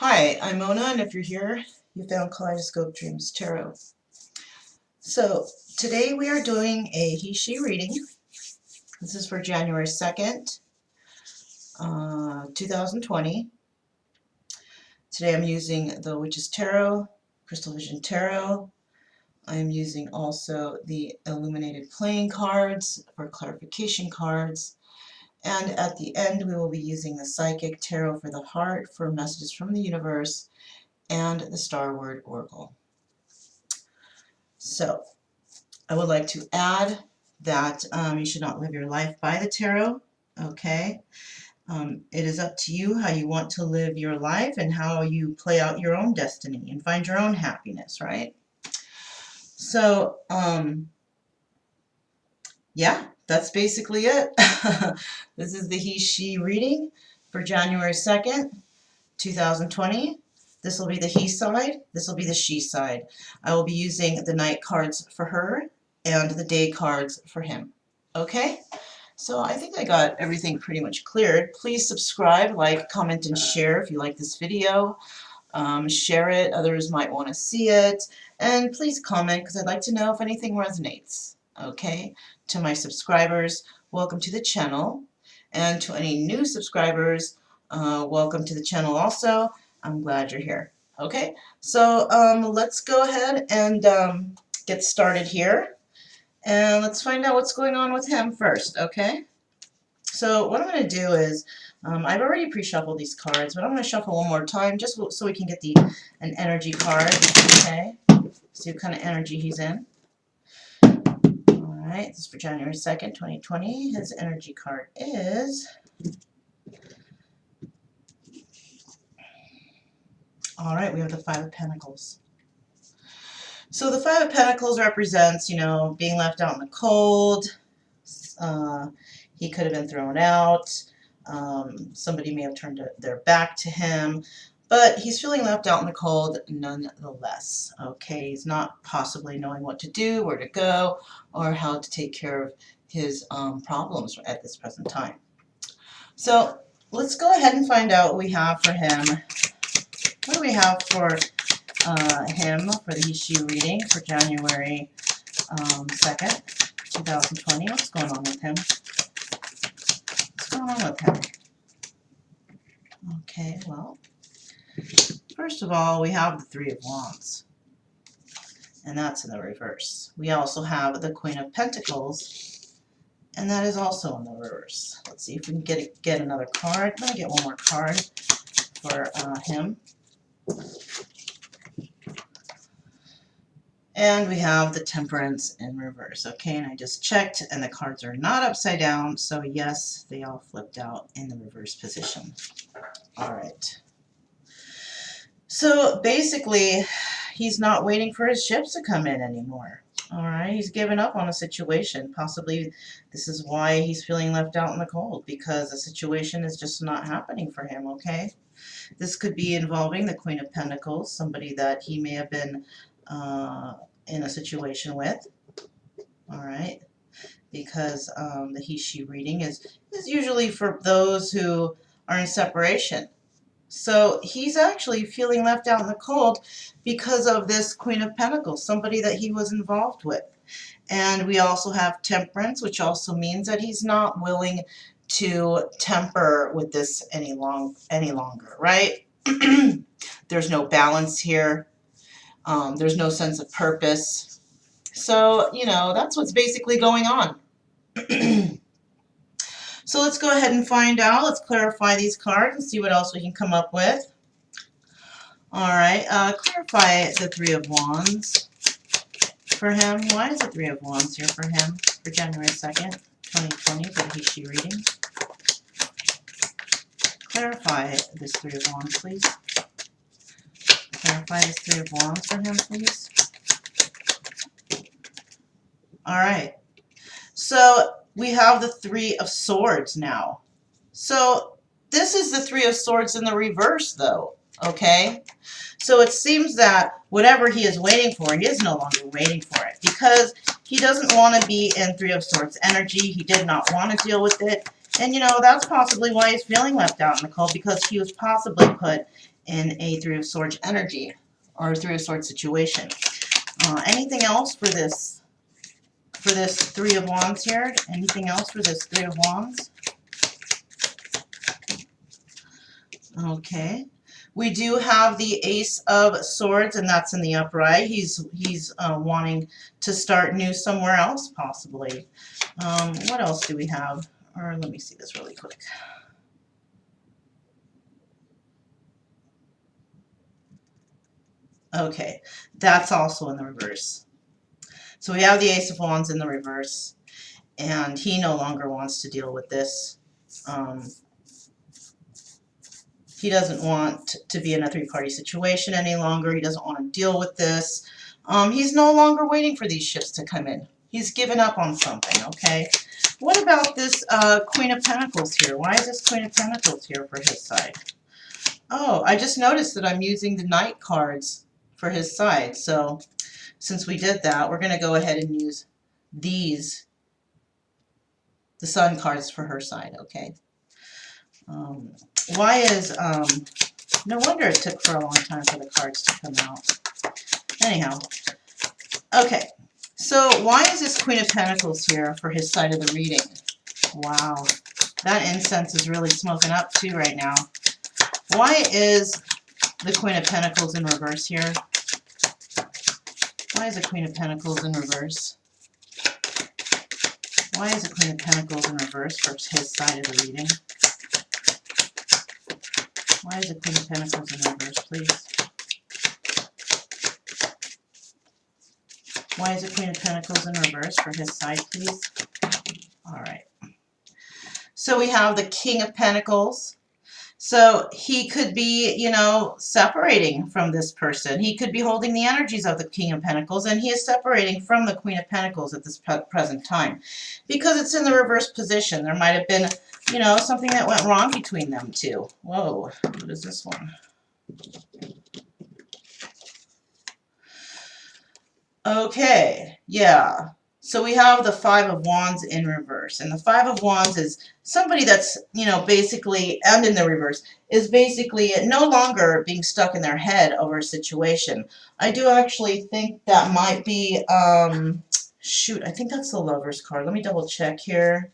Hi, I'm Mona, and if you're here, you found Kaleidoscope Dreams Tarot. So, today we are doing a he-she reading. This is for January 2nd, 2020. Today I'm using the Witch's Tarot, Crystal Vision Tarot. I'm using also the illuminated playing cards for clarification cards. And at the end we will be using the Psychic Tarot for the Heart for messages from the universe and the Star Word Oracle. So, I would like to add that you should not live your life by the tarot, okay? It is up to you how you want to live your life and how you play out your own destiny and find your own happiness, right? So, yeah, that's basically it. This is the he-she reading for January 2nd, 2020. This will be the he side, this will be the she side. I will be using the night cards for her and the day cards for him. Okay? So I think I got everything pretty much cleared. Please subscribe, like, comment, and share if you like this video. Share it, others might want to see it. And please comment because I'd like to know if anything resonates. Okay? To my subscribers, welcome to the channel. And to any new subscribers, welcome to the channel also. I'm glad you're here. Okay, so let's go ahead and get started here. And let's find out what's going on with him first, okay? So what I'm going to do is, I've already pre-shuffled these cards, but I'm going to shuffle one more time just so we can get an energy card, okay? See what kind of energy he's in. Alright, this is for January 2nd, 2020. His energy card is... Alright, we have the Five of Pentacles. So the Five of Pentacles represents, you know, being left out in the cold. He could have been thrown out. Somebody may have turned their back to him. But he's feeling left out in the cold nonetheless. Okay, he's not possibly knowing what to do, where to go, or how to take care of his problems at this present time. So let's go ahead and find out what we have for him. What do we have for him for the he-she reading for January 2nd, 2020? What's going on with him? What's going on with him? Okay, well, first of all, we have the Three of Wands, and that's in the reverse. We also have the Queen of Pentacles, and that is also in the reverse. Let's see if we can get another card. Let me get one more card for him. And we have the Temperance in reverse. Okay, and I just checked, and the cards are not upside down, so yes, they all flipped out in the reverse position. All right. So basically, he's not waiting for his ships to come in anymore. All right, he's given up on a situation. Possibly this is why he's feeling left out in the cold, because the situation is just not happening for him, okay? This could be involving the Queen of Pentacles, somebody that he may have been in a situation with. All right, because the he-she reading is usually for those who are in separation. So he's actually feeling left out in the cold because of this Queen of Pentacles, somebody that he was involved with. And we also have Temperance, which also means that he's not willing to temper with this any longer, right? There's no balance here. There's no sense of purpose. So, you know, that's what's basically going on. So let's go ahead and find out. Let's clarify these cards and see what else we can come up with. All right, clarify the Three of Wands for him. Why is the Three of Wands here for him for January 2nd, 2020 for the he-she reading? Clarify this Three of Wands, please. Clarify this Three of Wands for him, please. All right. So we have the Three of Swords now. So this is the Three of Swords in the reverse, though. Okay? So it seems that whatever he is waiting for, he is no longer waiting for it, because he doesn't want to be in Three of Swords energy. He did not want to deal with it. And that's possibly why he's feeling left out in the cold, because he was possibly put in a Three of Swords energy or Three of Swords situation. Anything else for this Three of Wands here? Anything else for this Three of Wands? Okay. We do have the Ace of Swords, and that's in the upright. He's wanting to start new somewhere else, possibly. What else do we have? Or let me see this really quick. Okay, that's also in the reverse. So we have the Ace of Wands in the reverse, and he no longer wants to deal with this. He doesn't want to be in a three-party situation any longer. He doesn't want to deal with this. He's no longer waiting for these ships to come in. He's given up on something, okay? What about this Queen of Pentacles here? Why is this Queen of Pentacles here for his side? Oh, I just noticed that I'm using the Knight cards for his side. So since we did that, we're going to go ahead and use these, the Sun cards for her side, okay? Why is, no wonder it took for a long time for the cards to come out. Anyhow, okay, so why is this Queen of Pentacles here for his side of the reading? Wow, that incense is really smoking up too right now. Why is the Queen of Pentacles in reverse here? Why is the Queen of Pentacles in reverse? Why is the Queen of Pentacles in reverse for his side of the reading? Why is the Queen of Pentacles in reverse, please? Why is the Queen of Pentacles in reverse for his side, please? All right. So we have the King of Pentacles. So he could be, separating from this person. He could be holding the energies of the King of Pentacles, and he is separating from the Queen of Pentacles at this present time. Because it's in the reverse position. There might have been, something that went wrong between them two. Whoa, what is this one? Okay, yeah. So we have the Five of Wands in reverse. And the Five of Wands is somebody that's, basically, and in the reverse, is basically no longer being stuck in their head over a situation. I do actually think that might be, shoot, I think that's the Lover's card. Let me double check here.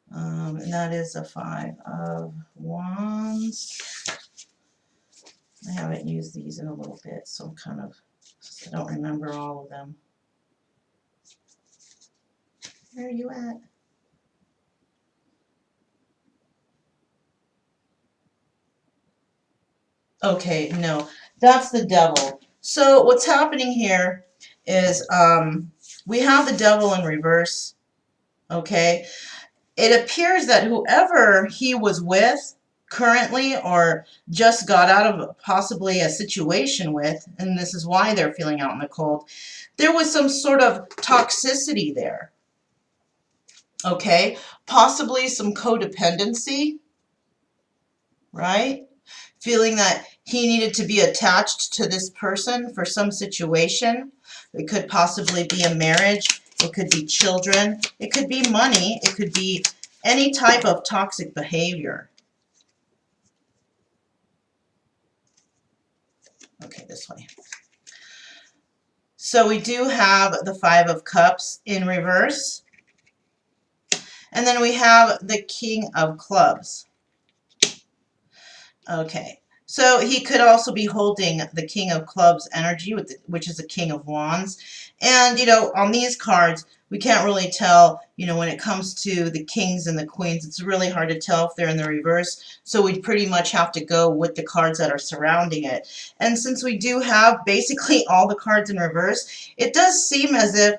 And that is a Five of Wands. I haven't used these in a little bit, so I don't remember all of them. Where are you at? Okay, no, that's the Devil. So what's happening here is we have the Devil in reverse, okay? It appears that whoever he was with currently or just got out of possibly a situation with, and this is why they're feeling out in the cold, there was some sort of toxicity there, okay? Possibly some codependency, right? Feeling that he needed to be attached to this person for some situation. It could possibly be a marriage. It could be children. It could be money. It could be any type of toxic behavior. Okay, this way. So we do have the Five of Cups in reverse. And then we have the King of Clubs. Okay. So he could also be holding the King of Clubs energy, which is the King of Wands. And, on these cards, we can't really tell, when it comes to the kings and the queens, it's really hard to tell if they're in the reverse. So we pretty much have to go with the cards that are surrounding it. And since we do have basically all the cards in reverse, it does seem as if,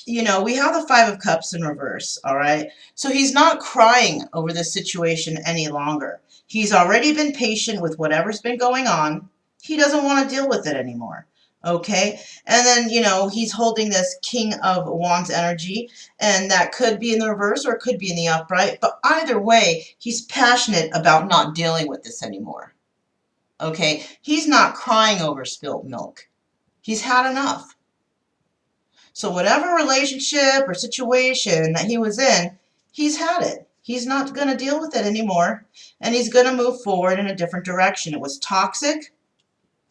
we have the Five of Cups in reverse, all right? So he's not crying over this situation any longer. He's already been patient with whatever's been going on. He doesn't want to deal with it anymore, okay? And then, he's holding this King of Wands energy, and that could be in the reverse or it could be in the upright. But either way, he's passionate about not dealing with this anymore, okay? He's not crying over spilt milk. He's had enough. So whatever relationship or situation that he was in, he's had it. He's not going to deal with it anymore, and he's going to move forward in a different direction. It was toxic,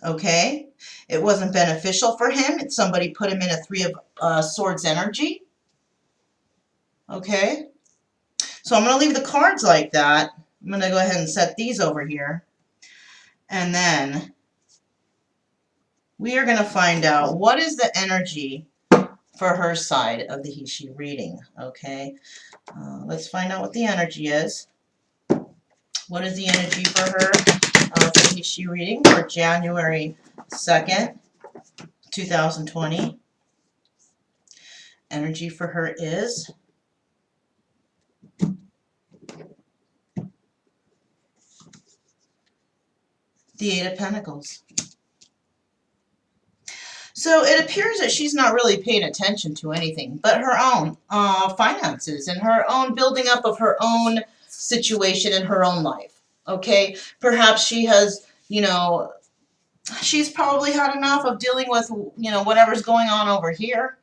okay? It wasn't beneficial for him. Somebody put him in a Three of Swords energy, okay? So I'm going to leave the cards like that. I'm going to go ahead and set these over here. And then we are going to find out what is the energy for her side of the he-she reading, okay? Let's find out what the energy is. What is the energy for her for the he-she reading for January 2nd, 2020? Energy for her is the Eight of Pentacles. So it appears that she's not really paying attention to anything but her own finances and her own building up of her own situation in her own life. Okay, perhaps she has, you know, she's probably had enough of dealing with, you know, whatever's going on over here.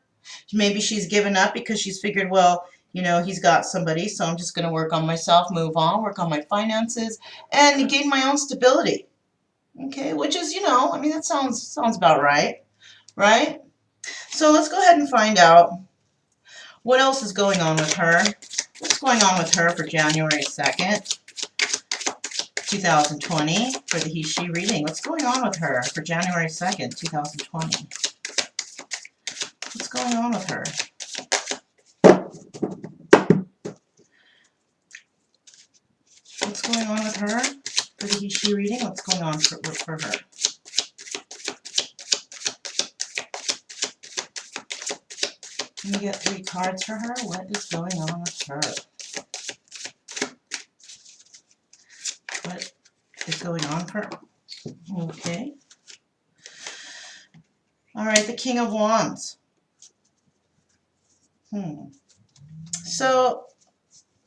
Maybe she's given up because she's figured, well, you know, he's got somebody, so I'm just going to work on myself, move on, work on my finances, and gain my own stability. Okay, which is, you know, I mean, that sounds about right, right? So let's go ahead and find out what else is going on with her. What's going on with her for January 2nd, 2020 for the he-she reading? What's going on with her for January 2nd, 2020? What's going on with her? What's going on with her for the he-she reading? What's going on for her? Can we get 3 cards for her? What is going on with her? What is going on for her? Okay. All right, the King of Wands. So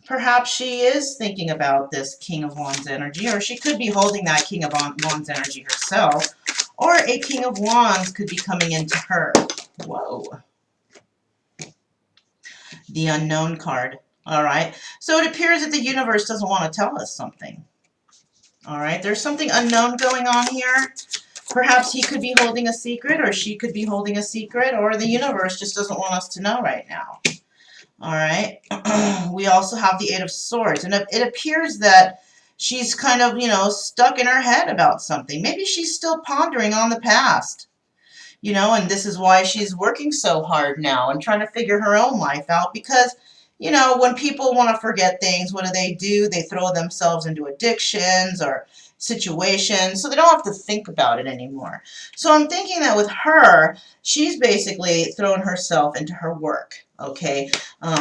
perhaps she is thinking about this King of Wands energy, or she could be holding that King of Wands energy herself, or a King of Wands could be coming into her. Whoa. The Unknown card. All right. So it appears that the universe doesn't want to tell us something. All right. There's something unknown going on here. Perhaps he could be holding a secret, or she could be holding a secret, or the universe just doesn't want us to know right now. All right. We also have the Eight of Swords, and it appears that she's kind of, you know, stuck in her head about something. Maybe she's still pondering on the past, you know, and this is why she's working so hard now and trying to figure her own life out, because, you know, when people want to forget things, what do? They throw themselves into addictions or situations so they don't have to think about it anymore. So I'm thinking that with her, she's basically thrown herself into her work. Okay,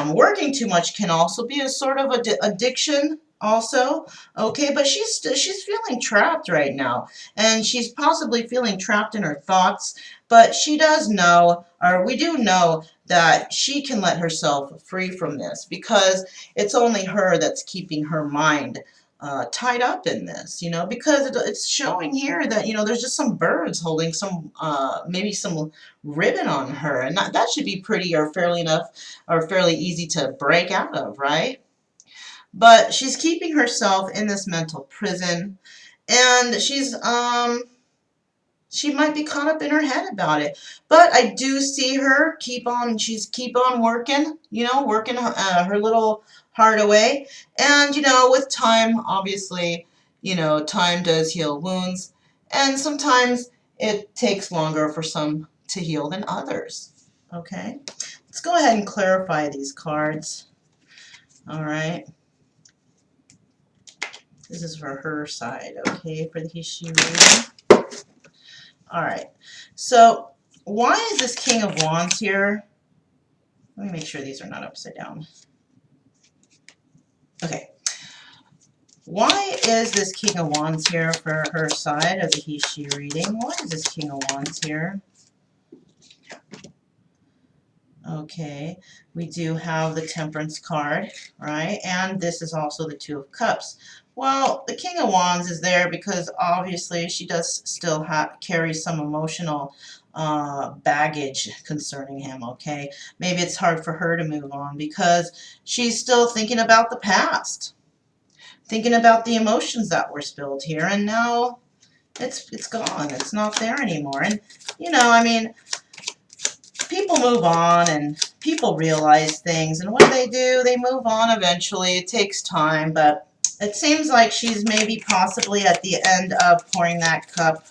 working too much can also be a sort of addiction also. Okay, but she's feeling trapped right now, and she's possibly feeling trapped in her thoughts. But she does know, or we do know, that she can let herself free from this, because it's only her that's keeping her mind tied up in this, you know, because it's showing here that, you know, there's just some birds holding some, maybe some ribbon on her, and that should be pretty or fairly easy to break out of, right? But she's keeping herself in this mental prison, and she might be caught up in her head about it. But I do see her keep on working, you know, working her little heart away. And, you know, with time, obviously, you know, time does heal wounds. And sometimes it takes longer for some to heal than others. Okay? Let's go ahead and clarify these cards. All right. This is for her side, okay, for the he-she reading. All right. So why is this King of Wands here? Let me make sure these are not upside down. Okay. Why is this King of Wands here for her side of the he-she reading? Why is this King of Wands here? Okay, we do have the Temperance card, right? And this is also the Two of Cups. Well, the King of Wands is there because obviously she does still carry some emotional baggage concerning him, okay? Maybe it's hard for her to move on because she's still thinking about the past, thinking about the emotions that were spilled here, and now it's gone. It's not there anymore. And, you know, I mean, people move on and people realize things, and what do, they move on eventually. It takes time, but it seems like she's maybe possibly at the end of pouring that cup.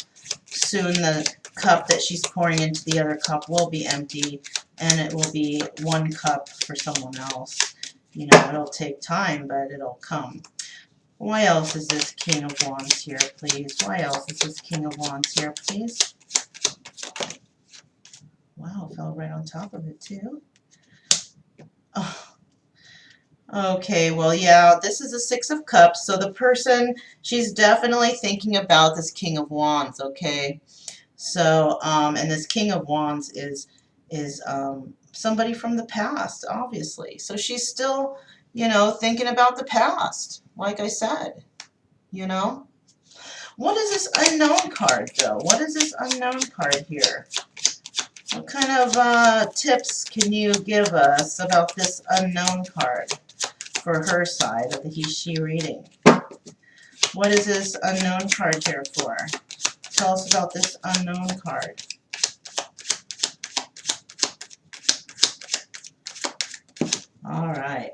Soon the cup that she's pouring into the other cup will be empty, and it will be one cup for someone else. You know, it'll take time, but it'll come. Why else is this King of Wands here, please? Why else is this King of Wands here, please? Wow, fell right on top of it, too. Oh. Okay, well, yeah, this is a Six of Cups, so the person, she's definitely thinking about this King of Wands, okay? So, and this King of Wands is somebody from the past, obviously. So she's still, you know, thinking about the past, like I said, you know? What is this unknown card, though? What is this unknown card here? What kind of tips can you give us about this unknown card for her side of the he-she reading? What is this unknown card here for? Tell us about this unknown card. All right.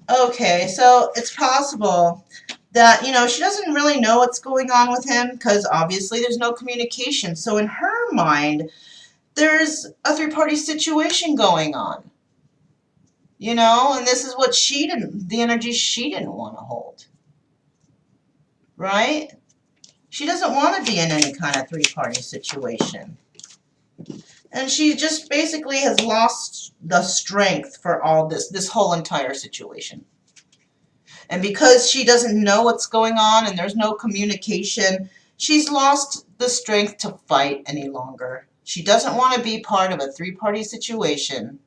Okay, so it's possible that, you know, she doesn't really know what's going on with him because obviously there's no communication. So in her mind, there's a three-party situation going on. You know, and this is what she didn't, the energy she didn't want to hold. Right? She doesn't want to be in any kind of three-party situation. And she just basically has lost the strength for all this whole entire situation. And because she doesn't know what's going on and there's no communication, she's lost the strength to fight any longer. She doesn't want to be part of a three-party situation.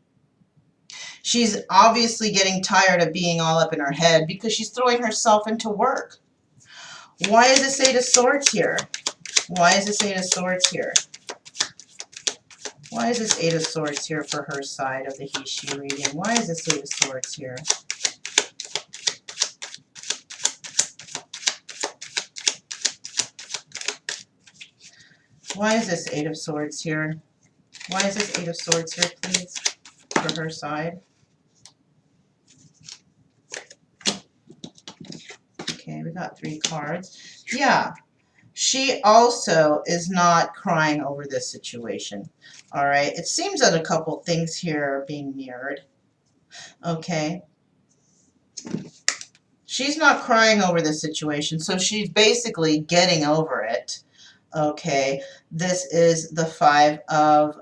She's obviously getting tired of being all up in her head because she's throwing herself into work. Why is this Eight of Swords here? Why is this Eight of Swords here? Why is this Eight of Swords here for her side of the he-she reading? Why is this Eight of Swords here? Why is this Eight of Swords here? Why is this Eight of Swords here, please, for her side? Okay, we got three cards. Yeah, she also is not crying over this situation. All right, it seems that a couple things here are being mirrored. Okay. She's not crying over this situation, so she's basically getting over it. Okay, this is the Five of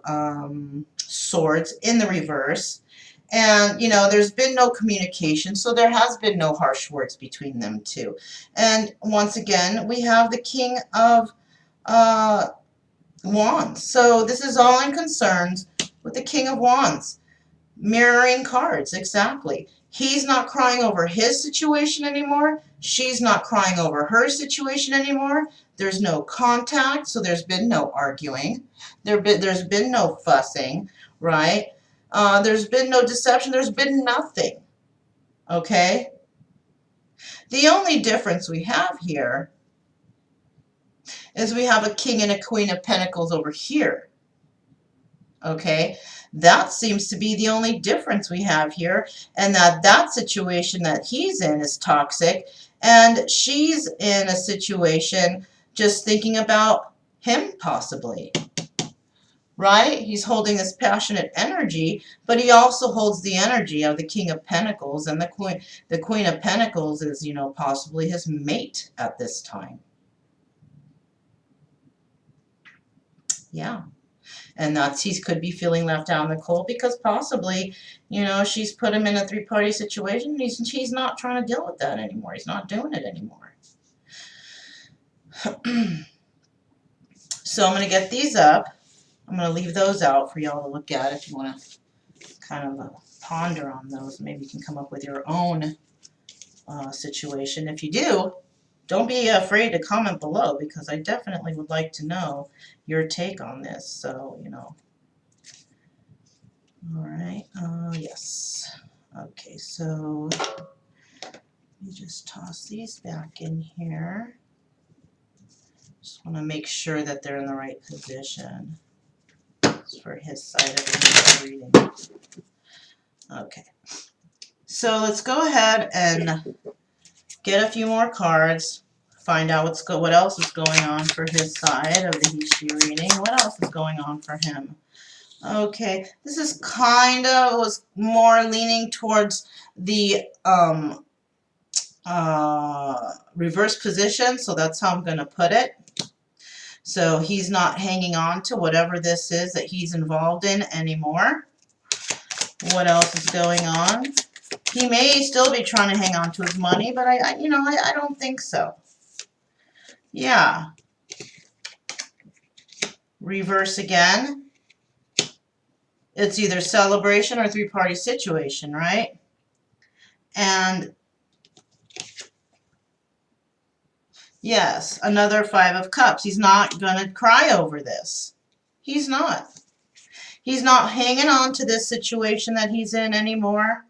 Swords in the reverse. And, you know, there's been no communication, so there has been no harsh words between them two. And once again, we have the King of Wands. So this is all in concerns with the King of Wands. Mirroring cards, exactly. He's not crying over his situation anymore. She's not crying over her situation anymore. There's no contact, so there's been no arguing. There's been no fussing, right? There's been no deception. There's been nothing, okay? The only difference we have here is we have a King and a Queen of Pentacles over here. Okay, that seems to be the only difference we have here, and that situation that he's in is toxic, and she's in a situation just thinking about him possibly, right? He's holding this passionate energy, but he also holds the energy of the King of Pentacles, and the Queen of Pentacles is, you know, possibly his mate at this time. Yeah. And that's, he could be feeling left out in the cold because possibly, you know, she's put him in a three-party situation and he's not trying to deal with that anymore. He's not doing it anymore. So I'm going to get these up. I'm going to leave those out for y'all to look at if you want to kind of ponder on those. Maybe you can come up with your own situation. If you do, don't be afraid to comment below, because I definitely would like to know your take on this. So, you know. All right. Yes. Okay, so you just toss these back in here. Just want to make sure that they're in the right position. It's for his side of the reading. Okay. So let's go ahead and get a few more cards. Find out what else is going on for his side of the he/she reading. What else is going on for him? Okay, this is was more leaning towards the reverse position, so that's how I'm going to put it. So he's not hanging on to whatever this is that he's involved in anymore. What else is going on? He may still be trying to hang on to his money, but I don't think so. Yeah. Reverse again. It's either celebration or three-party situation, right? And yes, another Five of Cups. He's not going to cry over this. He's not. He's not hanging on to this situation that he's in anymore,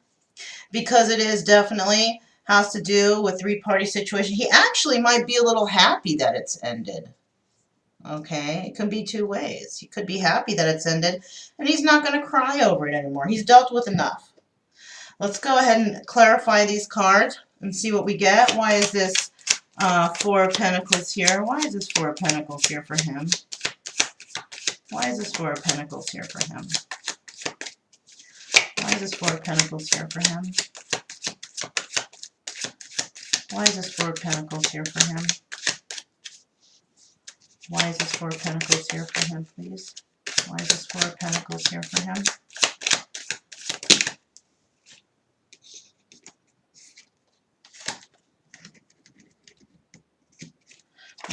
because it is definitely has to do with three-party situation. He actually might be a little happy that it's ended. Okay, it can be two ways. He could be happy that it's ended, and he's not going to cry over it anymore. He's dealt with enough. Let's go ahead and clarify these cards and see what we get. Why is this Four of Pentacles here? Why is this Four of Pentacles here for him? Why is this Four of Pentacles here for him? Why is this Four of Pentacles here for him? Why is this Four of Pentacles here for him? Why is this Four of Pentacles here for him, please? Why is this Four of Pentacles here for him?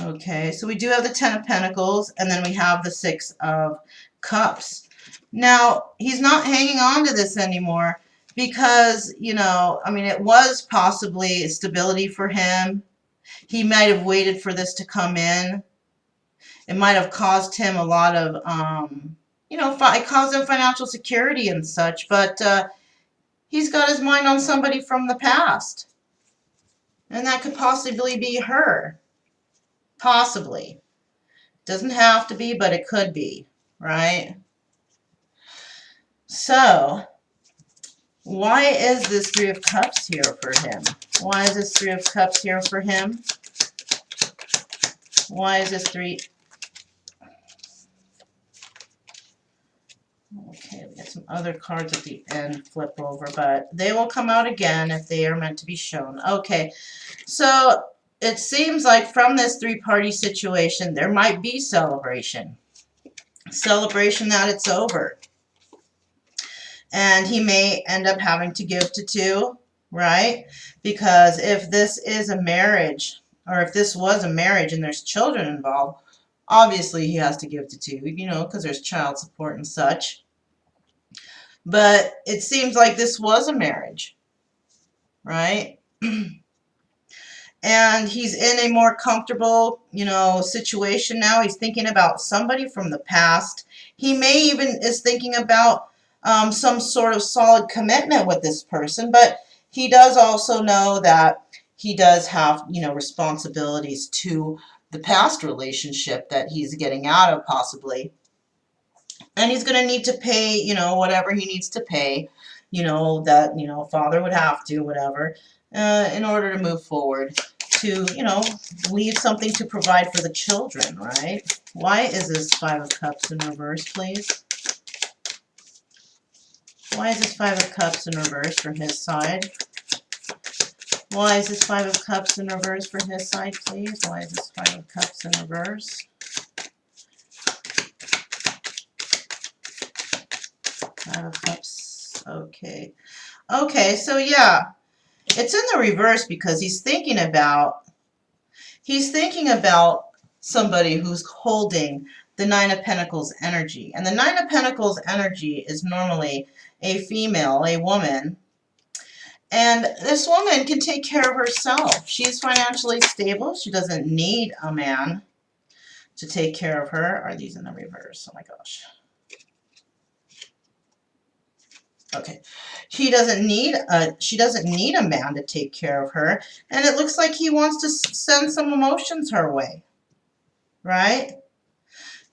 Okay, so we do have the Ten of Pentacles, and then we have the Six of Cups. Now, he's not hanging on to this anymore because, I mean, it was possibly stability for him. He might have waited for this to come in. It might have caused him a lot of, it caused him financial security and such, but he's got his mind on somebody from the past. And that could possibly be her. Possibly. Doesn't have to be, but it could be, right? So, why is this Three of Cups here for him? Why is this Three of Cups here for him? Why is this three? Okay, we got some other cards at the end, flip over, but they will come out again if they are meant to be shown. Okay, so it seems like from this three-party situation, there might be celebration. Celebration that it's over. And he may end up having to give to two, right? Because if this is a marriage, or if this was a marriage and there's children involved, obviously he has to give to two, because there's child support and such. But it seems like this was a marriage, right? And he's in a more comfortable, situation now. He's thinking about somebody from the past. He may even is thinking about some sort of solid commitment with this person, but he does also know that he does have, responsibilities to the past relationship that he's getting out of possibly. And he's going to need to pay, whatever he needs to pay, that, father would have to, whatever, in order to move forward, to, leave something to provide for the children, right? Why is this Five of Cups in reverse, please? Why is this Five of Cups in reverse for his side? Why is this Five of Cups in reverse for his side, please? Why is this Five of Cups in reverse? Five of Cups. Okay. Okay, so yeah, it's in the reverse because he's thinking about somebody who's holding the Nine of Pentacles energy. And the Nine of Pentacles energy is normally a female, a woman, And this woman can take care of herself. She's financially stable. She doesn't need a man to take care of her. Are these in the reverse? Oh my gosh. Okay. She doesn't need a man to take care of her. And it looks like he wants to send some emotions her way. Right?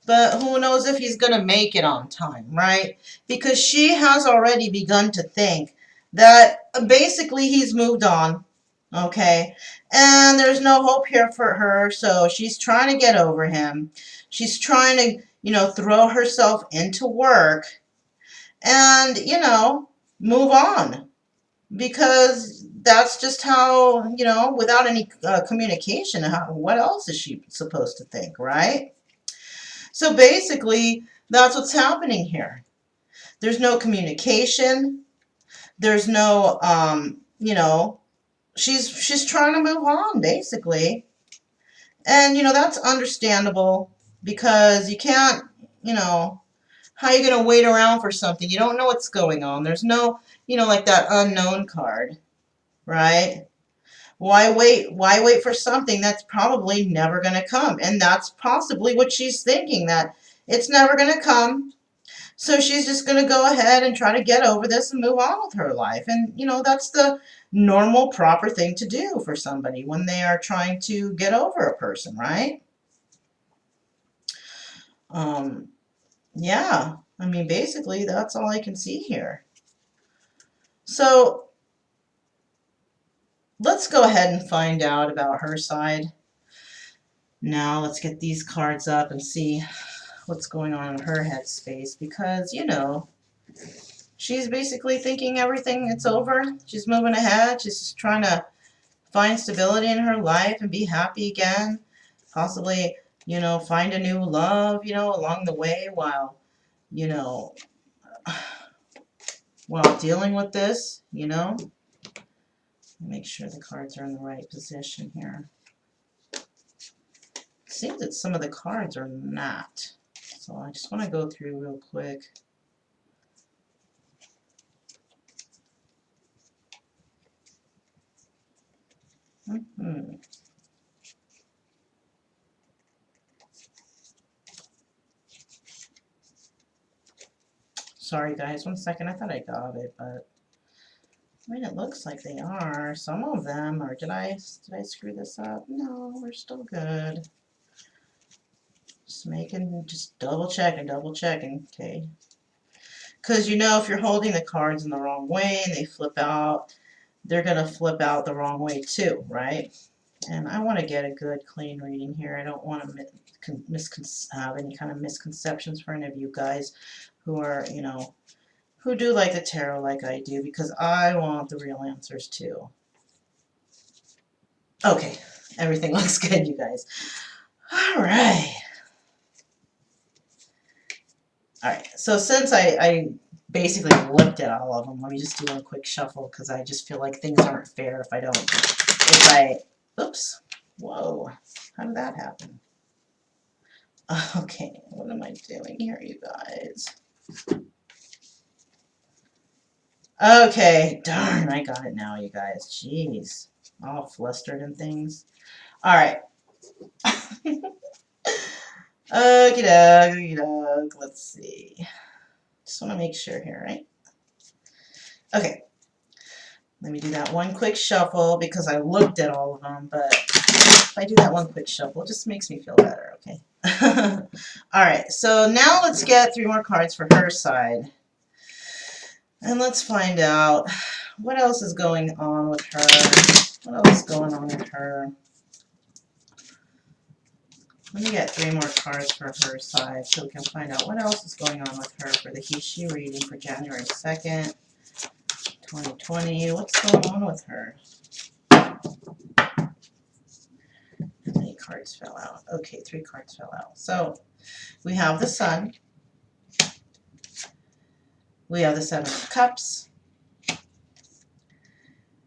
But who knows if he's going to make it on time, right? Because she has already begun to think that basically he's moved on, okay? And there's no hope here for her, so she's trying to get over him. She's trying to, throw herself into work and, move on. Because that's just how, without any communication, what else is she supposed to think, right? So basically, that's what's happening here. There's no communication. There's no, she's trying to move on, basically. And, that's understandable because you can't, how are you going to wait around for something? You don't know what's going on. There's no, like that unknown card, right? Why wait? Why wait for something that's probably never going to come? And that's possibly what she's thinking, that it's never going to come. So she's just going to go ahead and try to get over this and move on with her life. And, that's the normal, proper thing to do for somebody when they are trying to get over a person, right? Yeah, I mean, basically, that's all I can see here. So let's go ahead and find out about her side. Now let's get these cards up and see what's going on in her headspace, because, she's basically thinking everything, it's over. She's moving ahead. She's just trying to find stability in her life and be happy again. Possibly, find a new love, along the way while, while dealing with this, Make sure the cards are in the right position here. It seems that some of the cards are not. So I just want to go through real quick. Sorry guys, 1 second. I thought I got it, but I mean, it looks like they are. Some of them, or did I screw this up? No, we're still good. Just double checking, okay. Because if you're holding the cards in the wrong way and they flip out, they're going to flip out the wrong way too, right? And I want to get a good, clean reading here. I don't want to have any kind of misconceptions for any of you guys who are, who do like the tarot like I do, because I want the real answers too. Okay, everything looks good, you guys. All right. All right, so since I basically looked at all of them, let me just do a quick shuffle, because I just feel like things aren't fair if I don't, oops, whoa, how did that happen? Okay, what am I doing here, you guys? Okay, darn, I got it now, you guys. Jeez, all flustered and things. All right. Okie doke, let's see. Just want to make sure here, right? Okay. Let me do that one quick shuffle, because I looked at all of them, but if I do that one quick shuffle, it just makes me feel better, okay? Alright, so now let's get 3 more cards for her side. And let's find out what else is going on with her. What else is going on with her? Let me get 3 more cards for her side so we can find out what else is going on with her for the he-she reading for January 2nd, 2020. What's going on with her? How many cards fell out? Okay, 3 cards fell out. So we have the Sun. We have the 7 of Cups.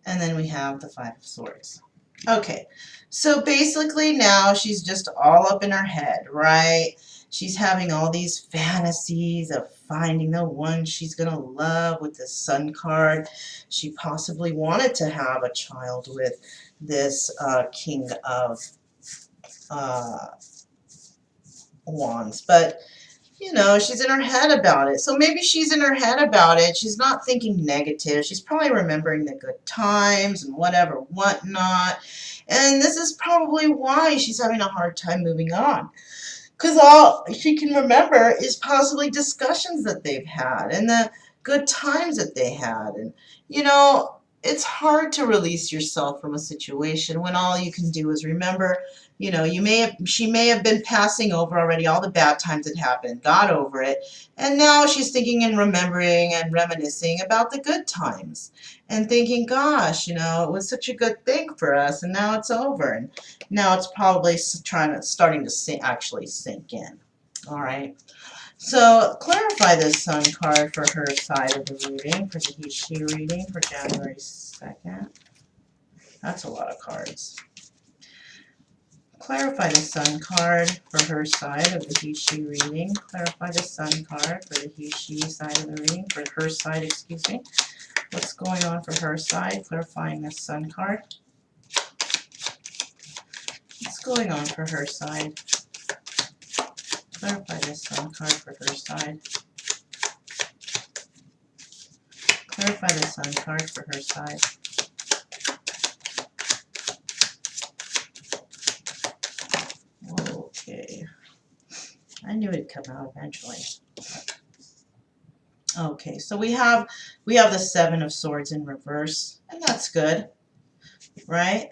And then we have the 5 of Swords. Okay, so basically now she's just all up in her head, right? She's having all these fantasies of finding the one she's going to love with the Sun card. She possibly wanted to have a child with this King of uh, Wands, but you know, she's in her head about it. So maybe she's in her head about it. She's not thinking negative. She's probably remembering the good times and whatever, whatnot. And this is probably why she's having a hard time moving on. Because all she can remember is possibly discussions that they've had and the good times that they had. And, you know, it's hard to release yourself from a situation when all you can do is remember, you know, she may have been passing over already all the bad times that happened, got over it, and now she's thinking and remembering and reminiscing about the good times and thinking, gosh, you know, it was such a good thing for us and now it's over. And now it's probably starting to actually sink in. All right. So clarify this Sun card for her side of the reading, for the he-she reading for January 2nd. That's a lot of cards. Clarify the Sun card for her side of the he-she reading. Clarify the Sun card for the he-she side of the reading, for her side, excuse me. What's going on for her side? Clarifying the Sun card. What's going on for her side? Clarify this Sun card for her side. Clarify the Sun card for her side. Okay. I knew it'd come out eventually. Okay, so we have the Seven of Swords in reverse, and that's good, right?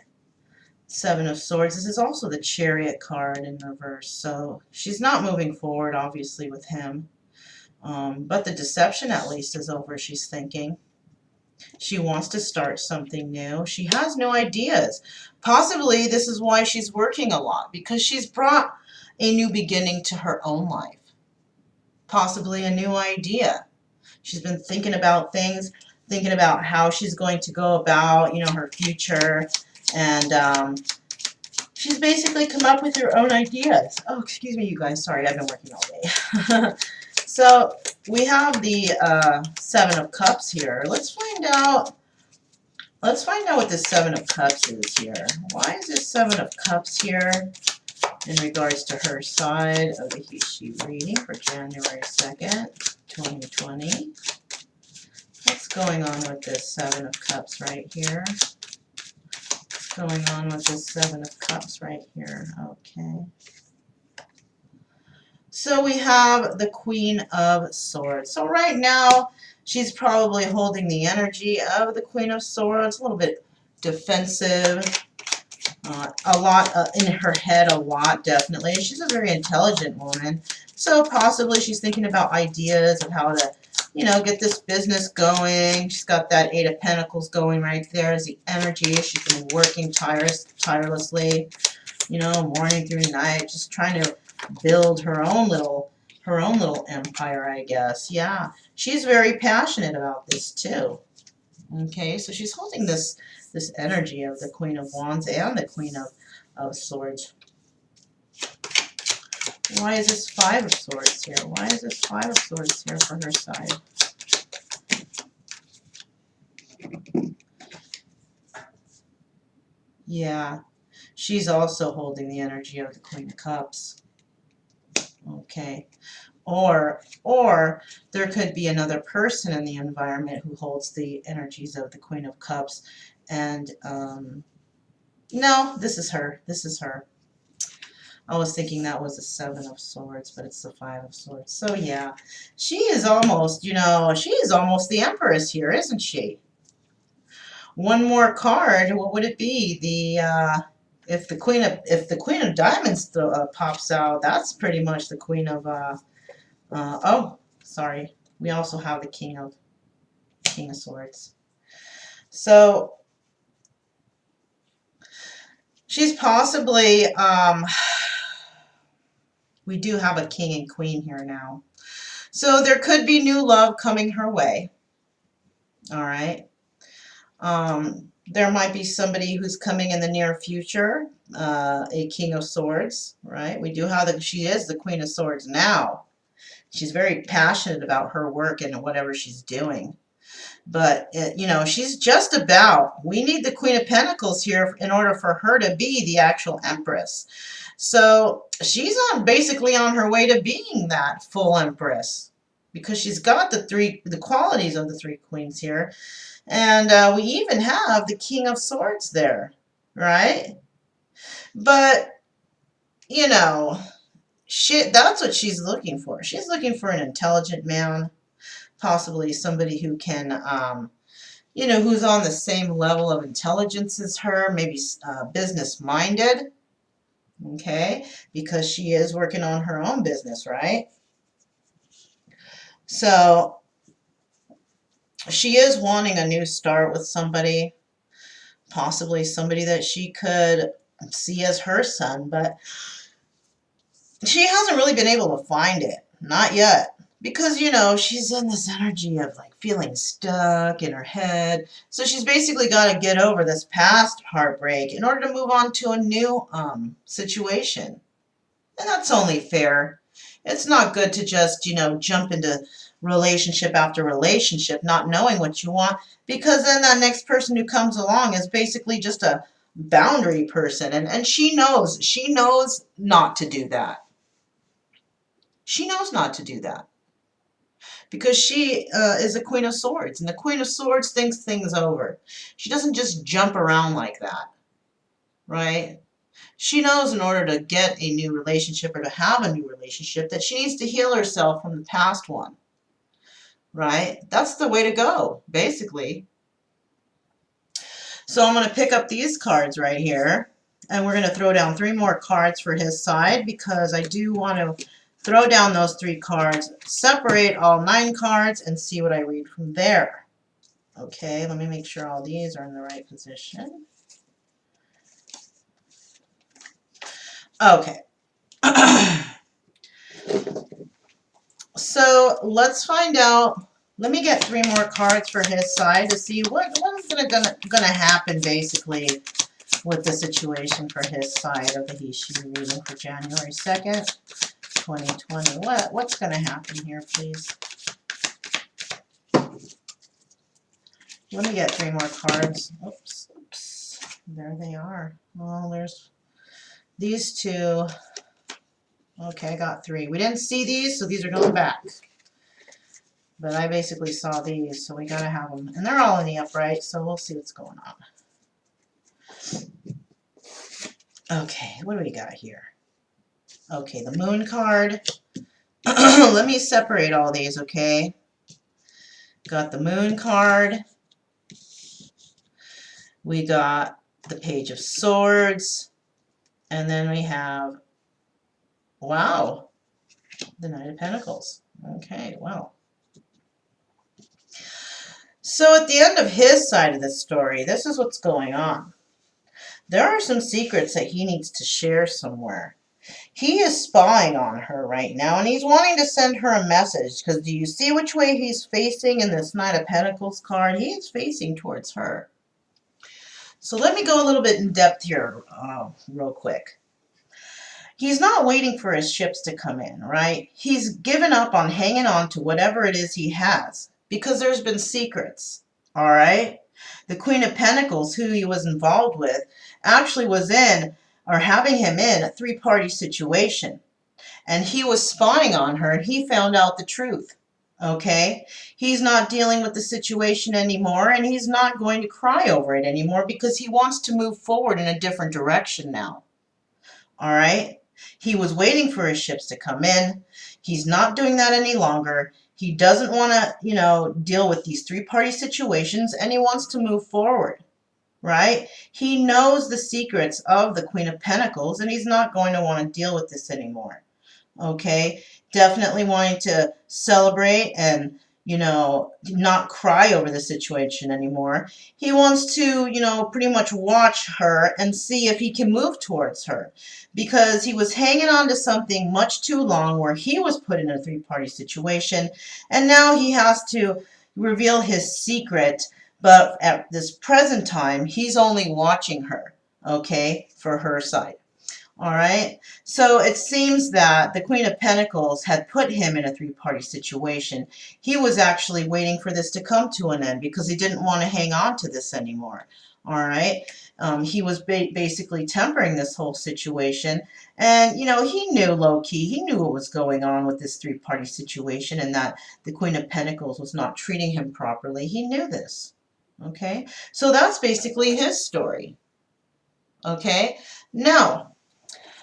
Seven of Swords. This is also the Chariot card in reverse, so she's not moving forward, obviously, with him. But the deception at least is over, she's thinking. She wants to start something new. She has no ideas. Possibly this is why she's working a lot, because she's brought a new beginning to her own life. Possibly a new idea. She's been thinking about things, thinking about how she's going to go about, you know, her future, and she's basically come up with her own ideas. Oh, excuse me, you guys. Sorry, I've been working all day. So we have the Seven of Cups here. Let's find out what this Seven of Cups is here. Why is this Seven of Cups here in regards to her side of the he-she reading for January 2nd, 2020? What's going on with this Seven of Cups right here? What's going on with this Seven of Cups right here? Okay. So we have the Queen of Swords. So right now, she's probably holding the energy of the Queen of Swords, a little bit defensive, a lot in her head, a lot, definitely. She's a very intelligent woman, so possibly she's thinking about ideas of how to, you know, get this business going. She's got that Eight of Pentacles going right there as the energy. She's been working tirelessly, you know, morning through night, just trying to build her own little empire, I guess. Yeah, she's very passionate about this too. Okay, so she's holding this energy of the Queen of Wands and the Queen of Swords. Why is this Five of Swords here? Why is this Five of Swords here for her side? Yeah, she's also holding the energy of the Queen of Cups. Okay. Or there could be another person in the environment who holds the energies of the Queen of Cups. And no, this is her. This is her. I was thinking that was the Seven of Swords, but it's the Five of Swords. So yeah, she is almost, you know, she is almost the Empress here, isn't she? One more card. What would it be? The if the Queen of Diamonds pops out, that's pretty much the Queen of oh, sorry. We also have the King of Swords. So she's possibly we do have a King and Queen here now. So there could be new love coming her way. All right. There might be somebody who's coming in the near future, a King of Swords, right? We do have she is the Queen of Swords now. She's very passionate about her work and whatever she's doing. But, you know, she's just about, we need the Queen of Pentacles here in order for her to be the actual Empress. So she's basically on her way to being that full Empress because she's got the qualities of the three queens here. And we even have the King of Swords there, right? But, you know, that's what she's looking for. She's looking for an intelligent man, possibly somebody who can, you know, who's on the same level of intelligence as her, maybe business-minded, okay, because she is working on her own business, right? So she is wanting a new start with somebody, possibly somebody that she could see as her son, but she hasn't really been able to find it. Not yet. Because, you know, she's in this energy of like feeling stuck in her head. So she's basically got to get over this past heartbreak in order to move on to a new situation. And that's only fair. It's not good to just, you know, jump into relationship after relationship not knowing what you want, because then that next person who comes along is basically just a boundary person. And she knows not to do that. She knows not to do that because she is a Queen of Swords, and the Queen of Swords thinks things over. She doesn't just jump around like that, right? She knows in order to get a new relationship or to have a new relationship that she needs to heal herself from the past one, right? That's the way to go, basically. So I'm going to pick up these cards right here, and we're going to throw down 3 more cards for his side because I do want to throw down those 3 cards, separate all 9 cards, and see what I read from there. Okay, let me make sure all these are in the right position. Okay. So let's find out. Let me get 3 more cards for his side to see what is gonna happen basically with the situation for his side of the he/she reading for January 2nd, 2020. What's gonna happen here, please? Let me get 3 more cards. Oops. There they are. Well, there's these 2. Okay, I got 3. We didn't see these, so these are going back. But I basically saw these, so we gotta have them. And they're all in the upright, so we'll see what's going on. Okay, what do we got here? Okay, the moon card. Let me separate all these, okay? Got the moon card. We got the page of swords. And then we have, wow, the Knight of Pentacles. Okay, well. So at the end of his side of the story, this is what's going on. There are some secrets that he needs to share somewhere. He is spying on her right now, and he's wanting to send her a message, because do you see which way he's facing in this Knight of Pentacles card? He is facing towards her. So let me go a little bit in depth here real quick. He's not waiting for his ships to come in, right? He's given up on hanging on to whatever it is he has because there's been secrets, all right? The Queen of Pentacles, who he was involved with, actually was in, or having him in, a 3-party situation. And he was spying on her, and he found out the truth, okay? He's not dealing with the situation anymore, and he's not going to cry over it anymore because he wants to move forward in a different direction now, all right? He was waiting for his ships to come in. He's not doing that any longer. He doesn't want to, you know, deal with these 3-party situations, and he wants to move forward, right? He knows the secrets of the Queen of Pentacles, and he's not going to want to deal with this anymore, okay? Definitely wanting to celebrate and, you know, not cry over the situation anymore. He wants to, you know, pretty much watch her and see if he can move towards her, because he was hanging on to something much too long where he was put in a 3-party situation, and now he has to reveal his secret But at this present time, he's only watching her, okay, for her side. All right, so it seems that the Queen of Pentacles had put him in a three-party situation. He was actually waiting for this to come to an end because he didn't want to hang on to this anymore. All right, he was basically tempering this whole situation. And, you know, he knew low-key, he knew what was going on with this three-party situation and that the Queen of Pentacles was not treating him properly. He knew this. Okay, so that's basically his story. Okay, now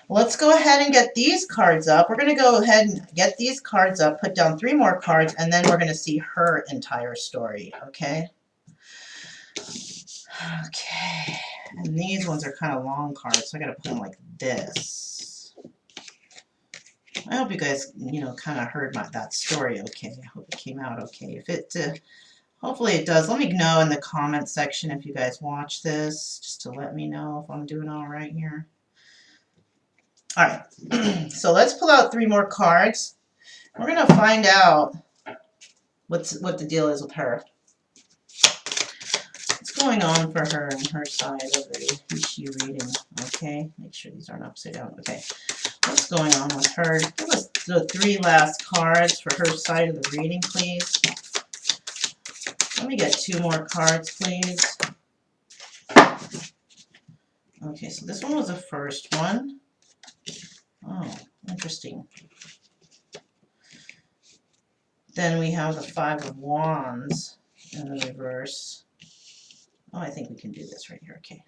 let's go ahead and get these cards up. We're going to go ahead and get these cards up, put down 3 more cards, and then we're going to see her entire story, okay? Okay, and these ones are kind of long cards, so I got to put them like this. I hope you guys, you know, kind of heard that story okay. I hope it came out okay. If it, hopefully it does. Let me know in the comment section if you guys watch this, just to let me know if I'm doing all right here. All right, so let's pull out 3 more cards. We're going to find out what the deal is with her. What's going on for her and her side of the he-she reading, okay? Make sure these aren't upside down. Okay, what's going on with her? Give us the 3 last cards for her side of the reading, please. Let me get 2 more cards, please. Okay, so this one was the first one. Oh, interesting. Then we have the 5 of Wands in the reverse. Oh, I think we can do this right here. Okay.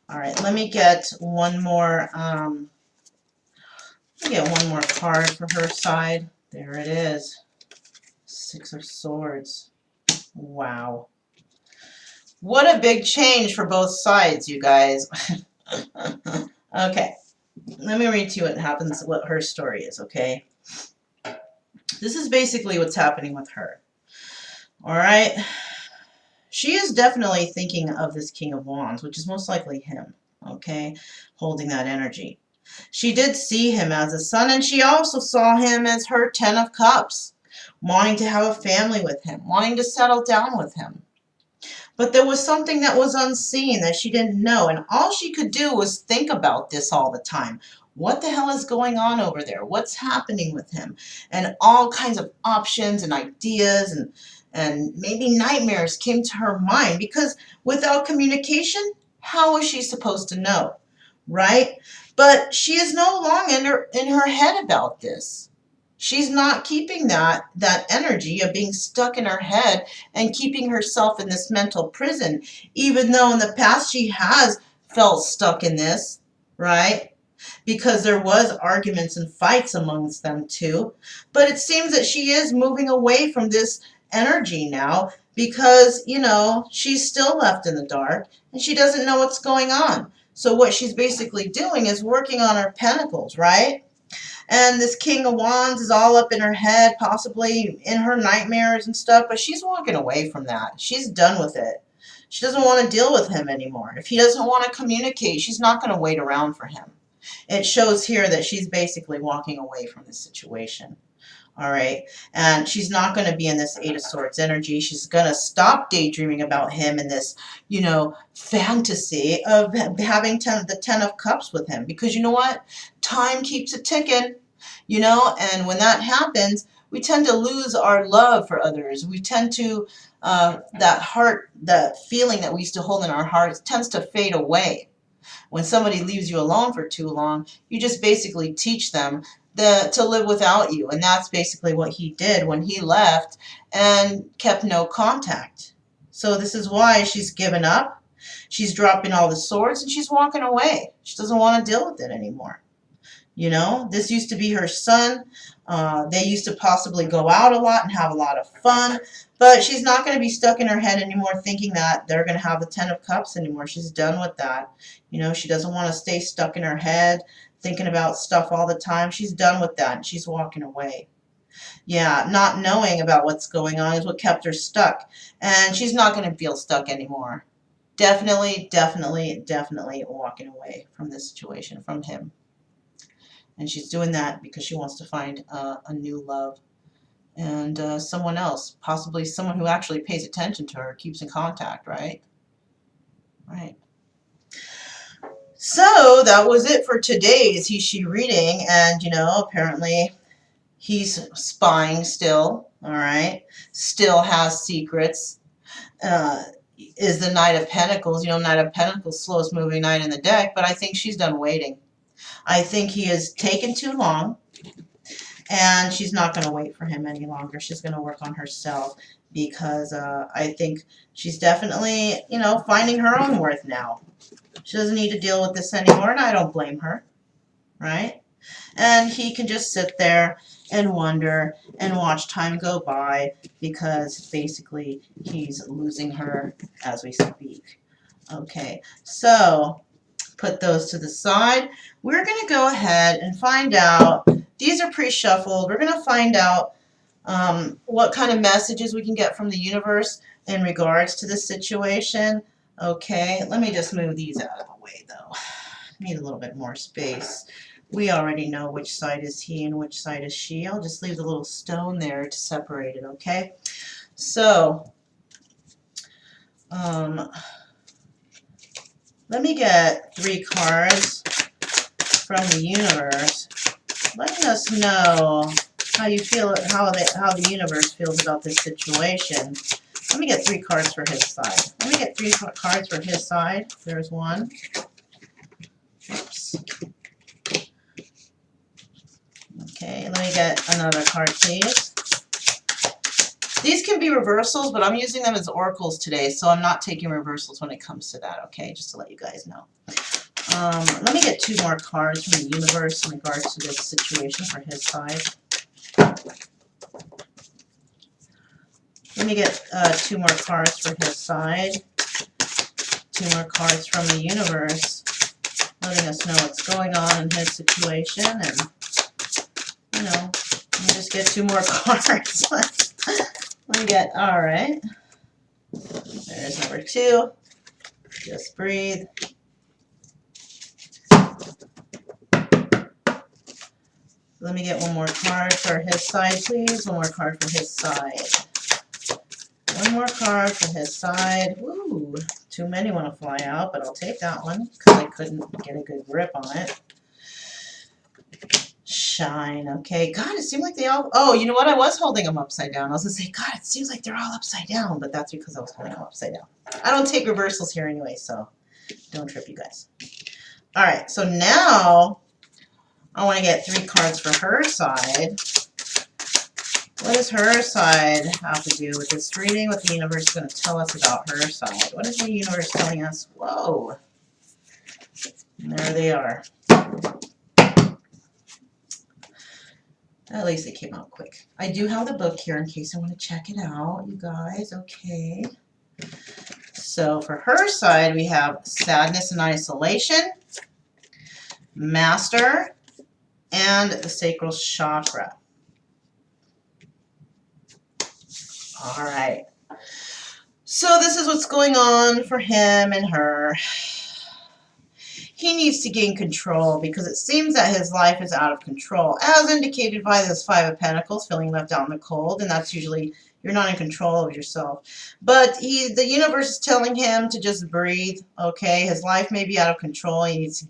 All right, let me get one more. Let me get one more card for her side. There it is. 6 of Swords. Wow. What a big change for both sides, you guys. Okay, let me read to you what happens, what her story is, okay? This is basically what's happening with her. All right. She is definitely thinking of this King of Wands, which is most likely him, okay, holding that energy. She did see him as a son, and she also saw him as her 10 of Cups, wanting to have a family with him, wanting to settle down with him. But there was something that was unseen that she didn't know, and all she could do was think about this all the time. What the hell is going on over there? What's happening with him? And all kinds of options and ideas and maybe nightmares came to her mind, because without communication, how was she supposed to know, right? But she is no longer in her head about this. She's not keeping that energy of being stuck in her head and keeping herself in this mental prison, even though in the past she has felt stuck in this, right? Because there was arguments and fights amongst them too. But it seems that she is moving away from this energy now because, you know, she's still left in the dark and she doesn't know what's going on. So what she's basically doing is working on her pentacles, right? And this King of Wands is all up in her head, possibly in her nightmares and stuff, but she's walking away from that. She's done with it. She doesn't want to deal with him anymore. If he doesn't want to communicate, she's not going to wait around for him. It shows here that she's basically walking away from this situation. All right, and she's not going to be in this 8 of Swords energy. She's going to stop daydreaming about him in this, you know, fantasy of having the 10 of Cups with him. Because you know what? Time keeps a ticking, you know, and when that happens, we tend to lose our love for others. We tend to, that heart, that feeling that we used to hold in our hearts tends to fade away. When somebody leaves you alone for too long, you just basically teach them to live without you. And that's basically what he did when he left and kept no contact. So this is why she's given up. She's dropping all the swords and she's walking away. She doesn't want to deal with it anymore. You know, this used to be her son. They used to possibly go out a lot and have a lot of fun. But she's not going to be stuck in her head anymore thinking that they're going to have the 10 of Cups anymore. She's done with that. You know, she doesn't want to stay stuck in her head thinking about stuff all the time. She's done with that and she's walking away. Yeah, not knowing about what's going on is what kept her stuck. And she's not going to feel stuck anymore. Definitely, definitely, definitely walking away from this situation, from him. And she's doing that because she wants to find a new love. and someone else, possibly someone who actually pays attention to her, keeps in contact, right? Right. So that was it for today's he-she reading, and apparently he's spying still, all right? Still has secrets. Uh, is the Knight of Pentacles. Knight of Pentacles, slowest moving knight in the deck, but I think she's done waiting. I think he has taken too long, and she's not going to wait for him any longer. She's going to work on herself because I think she's definitely, finding her own worth now. She doesn't need to deal with this anymore, and I don't blame her, right? And he can just sit there and wonder and watch time go by because basically he's losing her as we speak. Okay, so put those to the side. We're going to go ahead and find out. These are pre-shuffled. We're going to find out what kind of messages we can get from the universe in regards to this situation. Okay, let me just move these out of the way, though. Need a little bit more space. We already know which side is he and which side is she. I'll just leave the little stone there to separate it, okay? So, let me get 3 cards from the universe, letting us know how you feel, how the universe feels about this situation. Let me get 3 cards for his side. Let me get 3 cards for his side. There's one. Oops. Okay, let me get another card, please. These can be reversals, but I'm using them as oracles today, so I'm not taking reversals when it comes to that, okay? Just to let you guys know. Let me get 2 more cards from the universe in regards to this situation for his side. Let me get 2 more cards for his side. 2 more cards from the universe, letting us know what's going on in his situation, and, let me just get 2 more cards. Let me get, all right. There's number 2. Just breathe. Let me get 1 more card for his side, please. 1 more card for his side. 1 more card for his side. Ooh, too many want to fly out, but I'll take that one because I couldn't get a good grip on it. Shine. Okay. God, it seemed like they all... Oh, you know what? I was holding them upside down. I was going to say, God, it seems like they're all upside down, but that's because I was holding them upside down. I don't take reversals here anyway, so don't trip, you guys. All right. So now I want to get 3 cards for her side. What does her side have to do with this reading? What the universe is going to tell us about her side? What is the universe telling us? Whoa. And there they are. At least it came out quick. I do have the book here in case I want to check it out, you guys. Okay. So for her side, we have sadness and isolation, master, and the sacral chakra. All right. So this is what's going on for him and her. He needs to gain control because it seems that his life is out of control, as indicated by this 5 of Pentacles, feeling left out in the cold, and that's usually you're not in control of yourself. But the universe is telling him to just breathe, okay? His life may be out of control. He needs to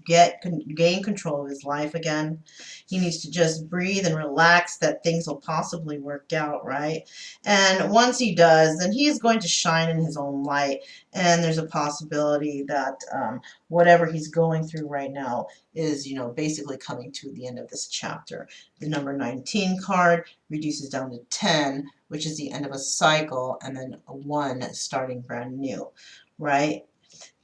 gain control of his life again. He needs to just breathe and relax that things will possibly work out, right? And once he does, then he is going to shine in his own light, and there's a possibility that whatever he's going through right now is, basically coming to the end of this chapter. The number 19 card reduces down to 10, which is the end of a cycle, and then a 1 starting brand new, right?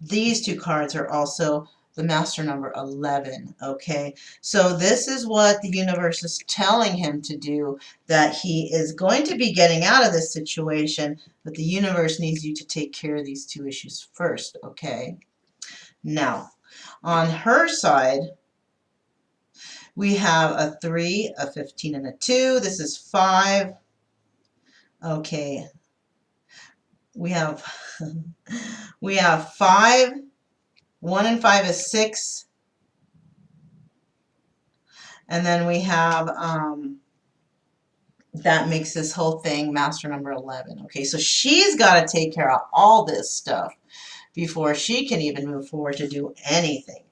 These 2 cards are also the master number 11, okay? So this is what the universe is telling him to do, that he is going to be getting out of this situation, but the universe needs you to take care of these 2 issues first, okay? Now, on her side, we have a 3, a 15, and a 2. This is 5. Okay. We have 5. 1 and 5 is 6. And then we have that makes this whole thing master number 11. Okay, so she's got to take care of all this stuff before she can even move forward to do anything.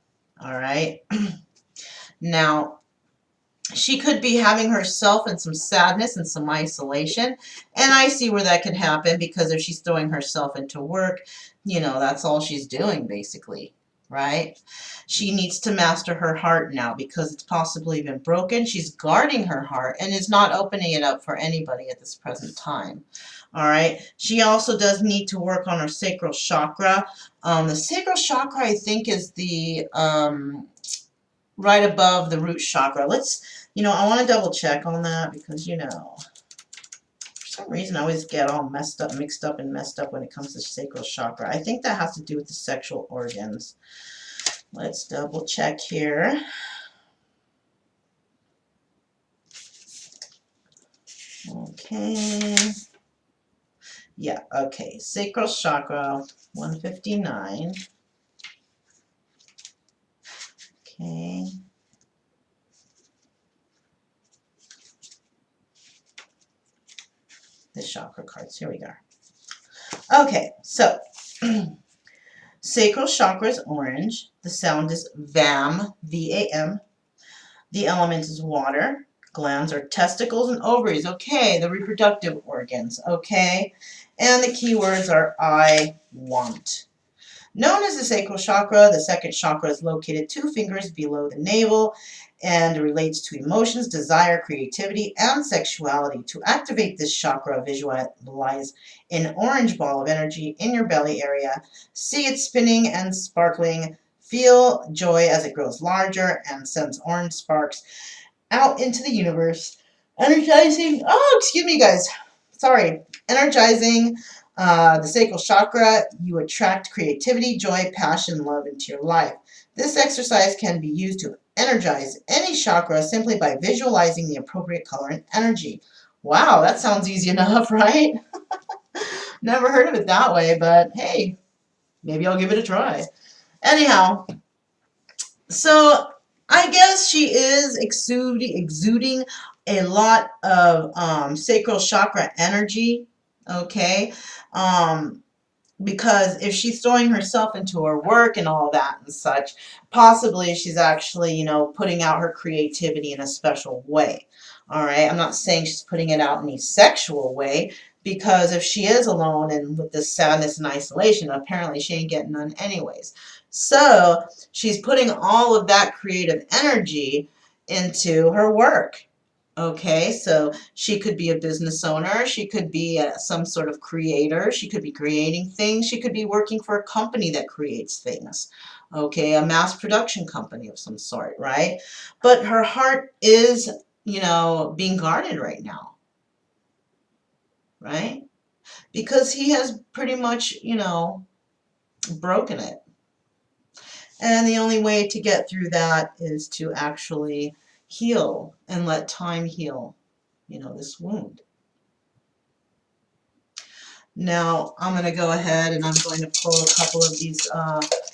All right. Now, she could be having herself in some sadness and some isolation. And I see where that can happen, because if she's throwing herself into work, you know, that's all she's doing basically, right? She needs to master her heart now, because it's possibly been broken. She's guarding her heart and is not opening it up for anybody at this present time. All right. She also does need to work on her sacral chakra. The sacral chakra, I think, is the right above the root chakra. I want to double check on that, because, for some reason I always get all mixed up and messed up when it comes to sacral chakra. I think that has to do with the sexual organs. Let's double check here. Okay. Yeah, okay. Sacral chakra, 159. Okay. The chakra cards. Here we go. Okay, so sacral chakra is orange. The sound is VAM, V-A-M. The element is water. Glands are testicles and ovaries. Okay, the reproductive organs. Okay, and the keywords are I want. Known as the sacral chakra, the second chakra is located 2 fingers below the navel and relates to emotions, desire, creativity, and sexuality. To activate this chakra, visualize an orange ball of energy in your belly area. See it spinning and sparkling. Feel joy as it grows larger and sends orange sparks out into the universe. Energizing, excuse me guys, sorry. Energizing the sacral chakra, you attract creativity, joy, passion, love into your life. This exercise can be used to energize any chakra simply by visualizing the appropriate color and energy. Wow, that sounds easy enough, right? Never heard of it that way, but hey, maybe I'll give it a try. Anyhow, so I guess she is exuding a lot of sacral chakra energy, okay? Because if she's throwing herself into her work and all that and such, possibly she's actually, putting out her creativity in a special way. All right, I'm not saying she's putting it out in a sexual way, because if she is alone and with this sadness and isolation, apparently she ain't getting none anyways. So she's putting all of that creative energy into her work. Okay, so she could be a business owner, she could be some sort of creator, she could be creating things, she could be working for a company that creates things, okay, a mass production company of some sort, right? But her heart is, being guarded right now, right? Because he has pretty much, broken it. And the only way to get through that is to actually heal and let time heal, this wound. Now, I'm going to go ahead and I'm going to pull a couple of these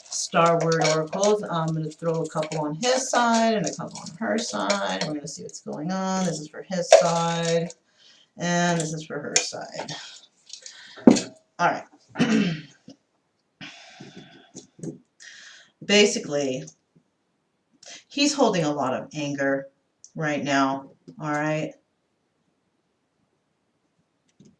Star Word oracles. I'm going to throw a couple on his side and a couple on her side. We're going to see what's going on. This is for his side, and this is for her side. All right. Basically, he's holding a lot of anger right now. All right.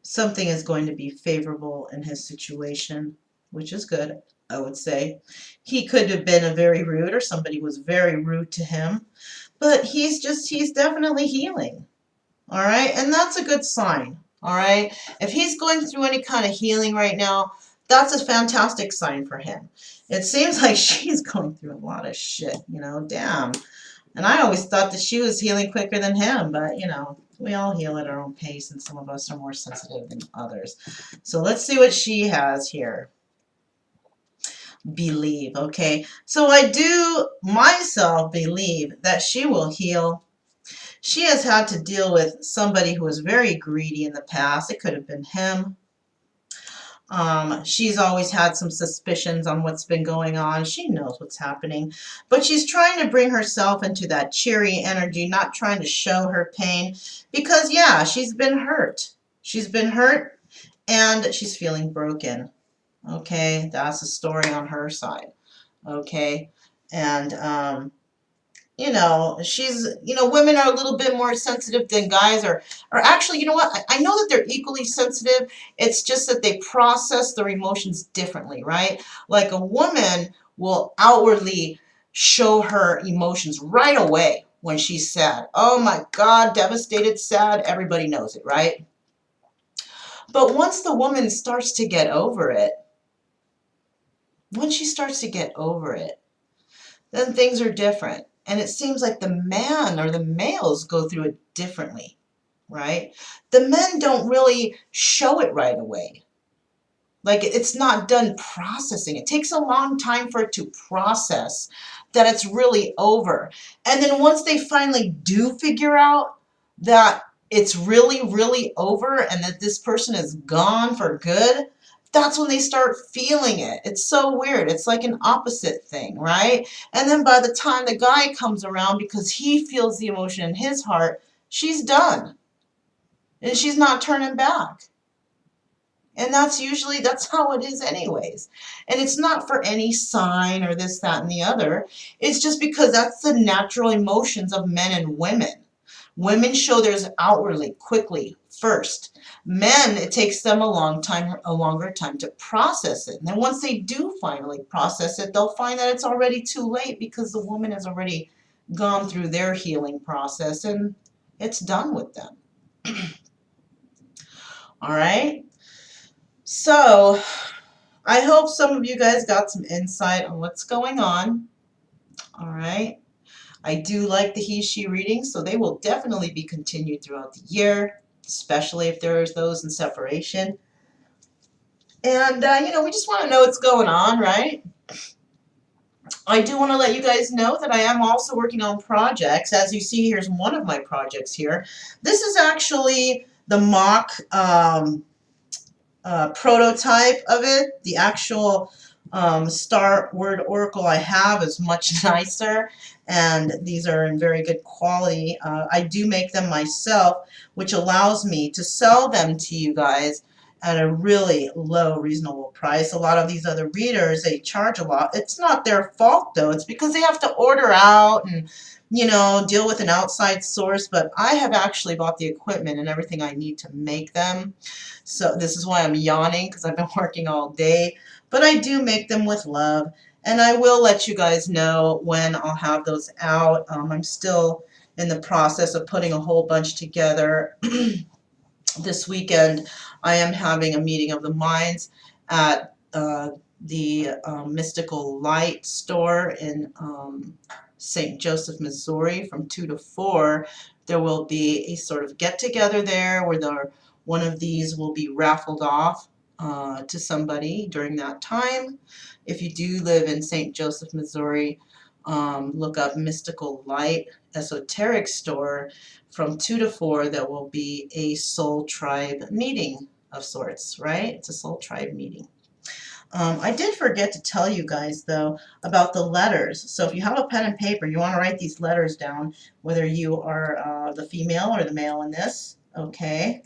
Something is going to be favorable in his situation, which is good, I would say. He could have been very rude, or somebody was very rude to him, but he's definitely healing. All right, and that's a good sign. All right, if he's going through any kind of healing right now, that's a fantastic sign for him. It seems like she's going through a lot of shit, damn. And I always thought that she was healing quicker than him, but, we all heal at our own pace, and some of us are more sensitive than others. So let's see what she has here. Believe, okay? So I do myself believe that she will heal. She has had to deal with somebody who was very greedy in the past. It could have been him. She's always had some suspicions on what's been going on. She knows what's happening, but she's trying to bring herself into that cheery energy, not trying to show her pain because, yeah, she's been hurt. She's been hurt and she's feeling broken. Okay, that's the story on her side. Okay, and women are a little bit more sensitive than guys or actually, you know what? I know that they're equally sensitive. It's just that they process their emotions differently, right? Like a woman will outwardly show her emotions right away when she's sad. Oh my God, devastated, sad. Everybody knows it, right? But once the woman starts to get over it, once she starts to get over it, then things are different. And it seems like the man or the males go through it differently, right? The men don't really show it right away. Like it's not done processing. It takes a long time for it to process that it's really over. And then once they finally do figure out that it's really, really over and that this person is gone for good, that's when they start feeling it. It's so weird. It's like an opposite thing, right? And then by the time the guy comes around, because he feels the emotion in his heart, she's done. And she's not turning back. And that's how it is anyways. And it's not for any sign or this, that, and the other. It's just because that's the natural emotions of men and women. Women show theirs outwardly, quickly, first. Men, it takes them a longer time to process it. And then once they do finally process it, they'll find that it's already too late because the woman has already gone through their healing process and it's done with them. All right? So, I hope some of you guys got some insight on what's going on. All right. I do like the he, she readings, so they will definitely be continued throughout the year, especially if there's those in separation. And, we just want to know what's going on, right? I do want to let you guys know that I am also working on projects. As you see, here's one of my projects here. This is actually the mock prototype of it. The actual Star Word Oracle I have is much nicer, and these are in very good quality. I do make them myself, which allows me to sell them to you guys at a really low, reasonable price. A lot of these other readers, they charge a lot. It's not their fault, though. It's because they have to order out and, deal with an outside source, but I have actually bought the equipment and everything I need to make them. So this is why I'm yawning, because I've been working all day. But I do make them with love, and I will let you guys know when I'll have those out. I'm still in the process of putting a whole bunch together. This weekend, I am having a meeting of the minds at the Mystical Light store in St. Joseph, Missouri from 2 to 4. There will be a sort of get-together there where one of these will be raffled off to somebody during that time. If you do live in St. Joseph, Missouri, look up Mystical Light Esoteric Store. From 2 to 4, there will be a soul tribe meeting of sorts, right? It's a soul tribe meeting. I did forget to tell you guys, though, about the letters. So if you have a pen and paper, you want to write these letters down, whether you are the female or the male in this, okay?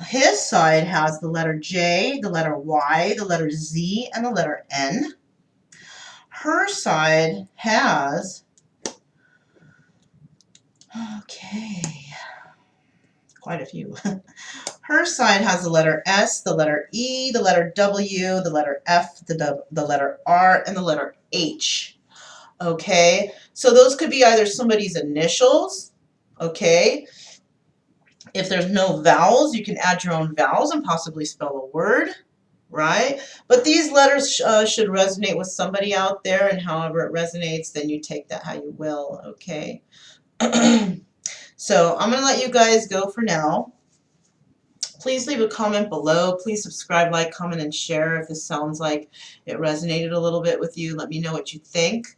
His side has the letter J, the letter Y, the letter Z, and the letter N. Her side has, okay, quite a few. Her side has the letter S, the letter E, the letter W, the letter F, the letter R, and the letter H. Okay, so those could be either somebody's initials, okay? If there's no vowels, you can add your own vowels and possibly spell a word, right? But these letters should resonate with somebody out there, and however it resonates, then you take that how you will, okay? So I'm going to let you guys go for now. Please leave a comment below. Please subscribe, like, comment, and share if this sounds like it resonated a little bit with you. Let me know what you think.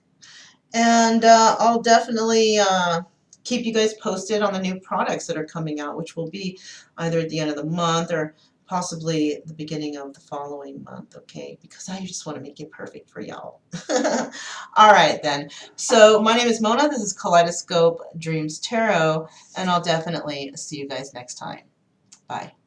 And I'll definitely keep you guys posted on the new products that are coming out, which will be either at the end of the month or possibly the beginning of the following month, okay? Because I just want to make it perfect for y'all. All right, then. So my name is Mona. This is Kaleidoscope Dreams Tarot, and I'll definitely see you guys next time. Bye.